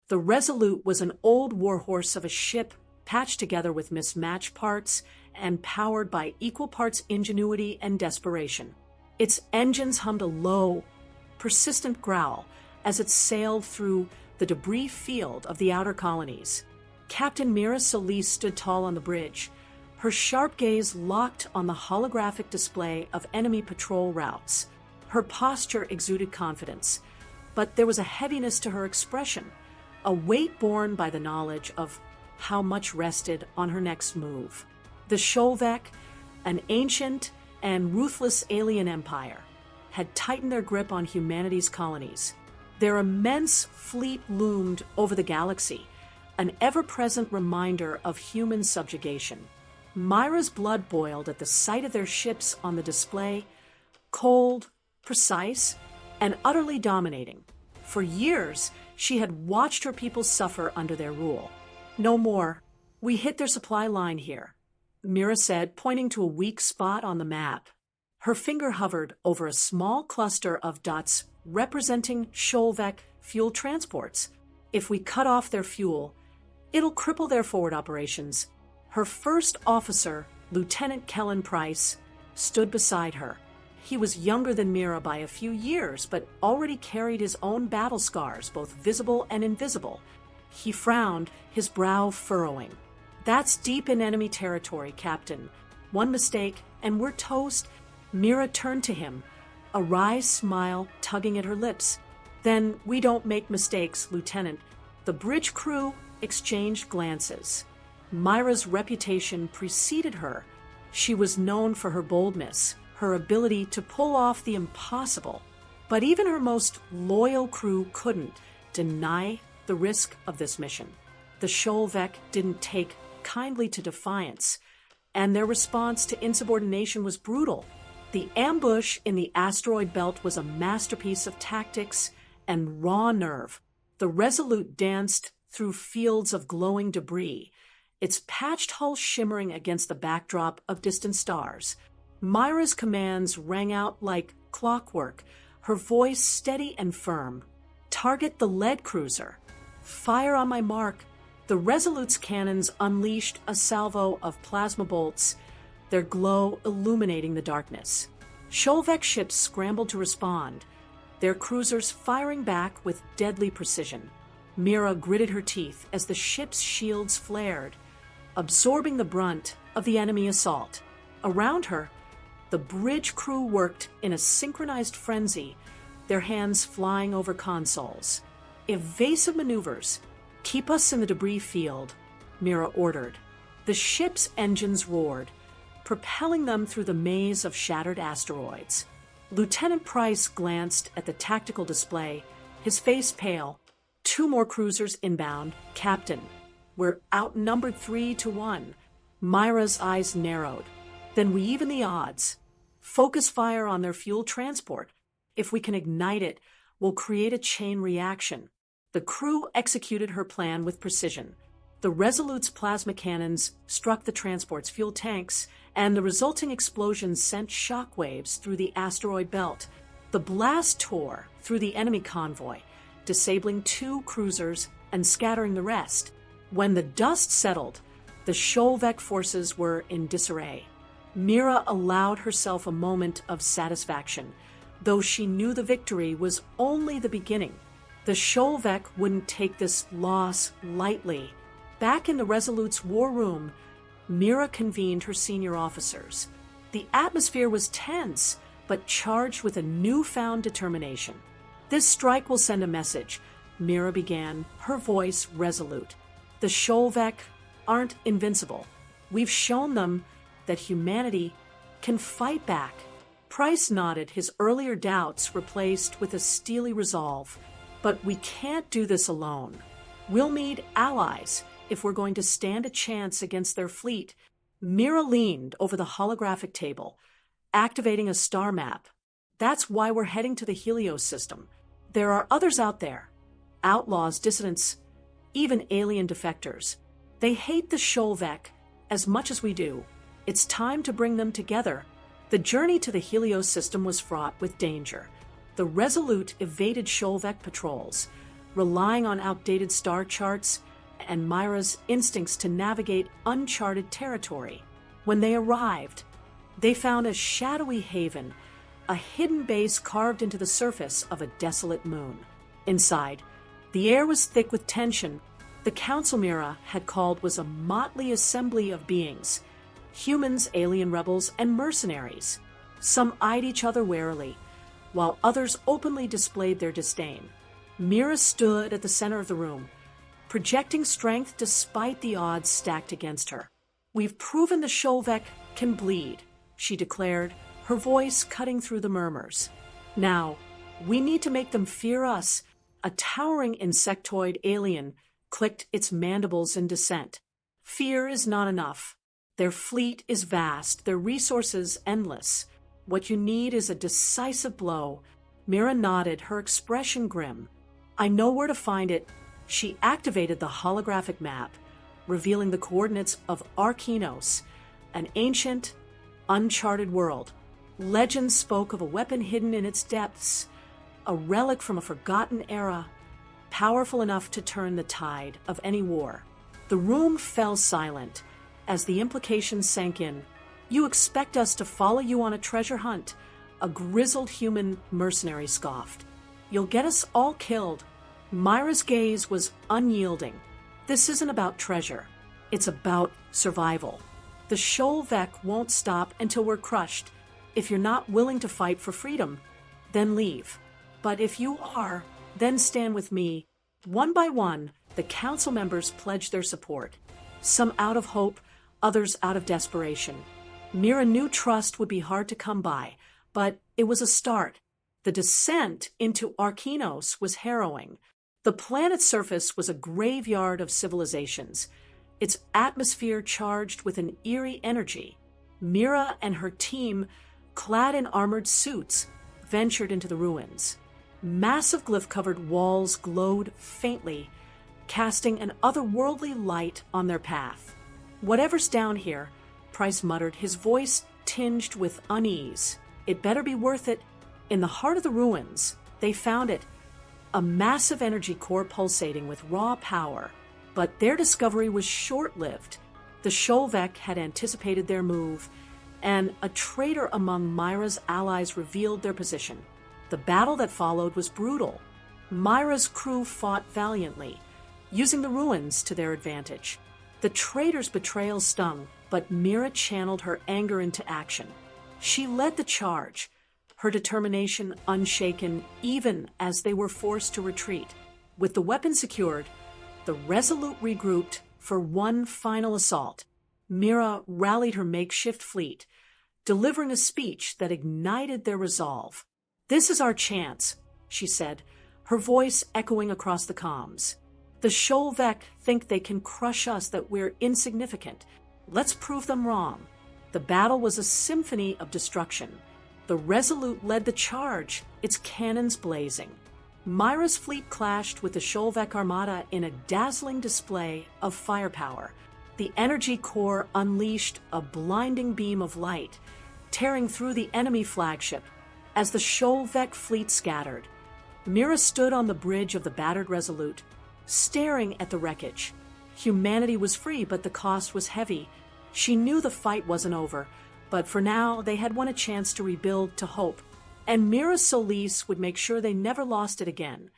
The Resolute was an old warhorse of a ship patched together with mismatched parts and powered by equal parts ingenuity and desperation. Its engines hummed a low, persistent growl as it sailed through the debris field of the outer colonies. Captain Mira Solis stood tall on the bridge, her sharp gaze locked on the holographic display of enemy patrol routes. Her posture exuded confidence, but there was a heaviness to her expression, a weight borne by the knowledge of how much rested on her next move. The Shol'Vek, an ancient and ruthless alien empire, had tightened their grip on humanity's colonies. Their immense fleet loomed over the galaxy, an ever-present reminder of human subjugation. Mira's blood boiled at the sight of their ships on the display, cold, precise, and utterly dominating. For years, she had watched her people suffer under their rule. "No more. We hit their supply line here," Mira said, pointing to a weak spot on the map. Her finger hovered over a small cluster of dots representing Shol'Vek fuel transports. "If we cut off their fuel, it'll cripple their forward operations." Her first officer, Lieutenant Kellen Price, stood beside her. He was younger than Mira by a few years, but already carried his own battle scars, both visible and invisible. He frowned, his brow furrowing. "That's deep in enemy territory, Captain. One mistake, and we're toast." Mira turned to him, a wry smile tugging at her lips. "Then we don't make mistakes, Lieutenant." The bridge crew exchanged glances. Mira's reputation preceded her. She was known for her boldness, her ability to pull off the impossible. But even her most loyal crew couldn't deny the risk of this mission. The Shol'Vek didn't take kindly to defiance, and their response to insubordination was brutal. The ambush in the asteroid belt was a masterpiece of tactics and raw nerve. The Resolute danced through fields of glowing debris, its patched hull shimmering against the backdrop of distant stars. Mira's commands rang out like clockwork, her voice steady and firm. "Target the lead cruiser. Fire on my mark." The Resolute's cannons unleashed a salvo of plasma bolts, their glow illuminating the darkness. Shol'Vek ships scrambled to respond, their cruisers firing back with deadly precision. Mira gritted her teeth as the ship's shields flared, absorbing the brunt of the enemy assault. Around her, the bridge crew worked in a synchronized frenzy, their hands flying over consoles. "Evasive maneuvers. Keep us in the debris field," Mira ordered. The ship's engines roared, propelling them through the maze of shattered asteroids. Lieutenant Price glanced at the tactical display, his face pale. "Two more cruisers inbound, Captain. We're outnumbered 3-1. Mira's eyes narrowed. "Then we even the odds. Focus fire on their fuel transport. If we can ignite it, we'll create a chain reaction." The crew executed her plan with precision. The Resolute's plasma cannons struck the transport's fuel tanks, and the resulting explosions sent shockwaves through the asteroid belt. The blast tore through the enemy convoy, disabling 2 cruisers and scattering the rest. When the dust settled, the Shol'Vek forces were in disarray. Mira allowed herself a moment of satisfaction, though she knew the victory was only the beginning. The Shol'Vek wouldn't take this loss lightly. Back in the Resolute's war room, Mira convened her senior officers. The atmosphere was tense, but charged with a newfound determination. "This strike will send a message," Mira began, her voice resolute. "The Shol'Vek aren't invincible. We've shown them that humanity can fight back." Price nodded, his earlier doubts replaced with a steely resolve. "But we can't do this alone. We'll need allies if we're going to stand a chance against their fleet." Mira leaned over the holographic table, activating a star map. "That's why we're heading to the Helios system. There are others out there. Outlaws, dissidents, even alien defectors. They hate the Shol'Vek as much as we do. It's time to bring them together." The journey to the Helios system was fraught with danger. The Resolute evaded Shol'Vek patrols, relying on outdated star charts and Mira's instincts to navigate uncharted territory. When they arrived, they found a shadowy haven, a hidden base carved into the surface of a desolate moon. Inside, the air was thick with tension. The council Mira had called was a motley assembly of beings, humans, alien rebels, and mercenaries. Some eyed each other warily, while others openly displayed their disdain. Mira stood at the center of the room, projecting strength despite the odds stacked against her. "We've proven the Shol'Vek can bleed," she declared, her voice cutting through the murmurs. "Now, we need to make them fear us." A towering insectoid alien clicked its mandibles in dissent. "Fear is not enough. Their fleet is vast, their resources endless. What you need is a decisive blow." Mira nodded, her expression grim. "I know where to find it." She activated the holographic map, revealing the coordinates of Arkenos, an ancient, uncharted world. Legends spoke of a weapon hidden in its depths, a relic from a forgotten era, powerful enough to turn the tide of any war. The room fell silent as the implications sank in. "You expect us to follow you on a treasure hunt?" A grizzled human mercenary scoffed. "You'll get us all killed." Mira's gaze was unyielding. "This isn't about treasure. It's about survival. The Shol'Vek won't stop until we're crushed. If you're not willing to fight for freedom, then leave. But if you are, then stand with me." One by one, the council members pledged their support, some out of hope, others out of desperation. Mira knew trust would be hard to come by, but it was a start. The descent into Arkenos was harrowing. The planet's surface was a graveyard of civilizations, its atmosphere charged with an eerie energy. Mira and her team, clad in armored suits, ventured into the ruins. Massive glyph-covered walls glowed faintly, casting an otherworldly light on their path. "Whatever's down here," Price muttered, his voice tinged with unease. "It better be worth it." In the heart of the ruins, they found it, a massive energy core pulsating with raw power. But their discovery was short-lived. The Shol'Vek had anticipated their move, and a traitor among Mira's allies revealed their position. The battle that followed was brutal. Mira's crew fought valiantly, using the ruins to their advantage. The traitor's betrayal stung, but Mira channeled her anger into action. She led the charge, her determination unshaken even as they were forced to retreat. With the weapon secured, the Resolute regrouped for one final assault. Mira rallied her makeshift fleet, delivering a speech that ignited their resolve. "This is our chance," she said, her voice echoing across the comms. "The Shol'Vek think they can crush us, that we're insignificant. Let's prove them wrong." The battle was a symphony of destruction. The Resolute led the charge, its cannons blazing. Mira's fleet clashed with the Shol'Vek armada in a dazzling display of firepower. The energy core unleashed a blinding beam of light, tearing through the enemy flagship. As the Shol'Vek fleet scattered, Mira stood on the bridge of the battered Resolute, staring at the wreckage. Humanity was free, but the cost was heavy. She knew the fight wasn't over, but for now they had won a chance to rebuild to hope. And Mira Solis would make sure they never lost it again.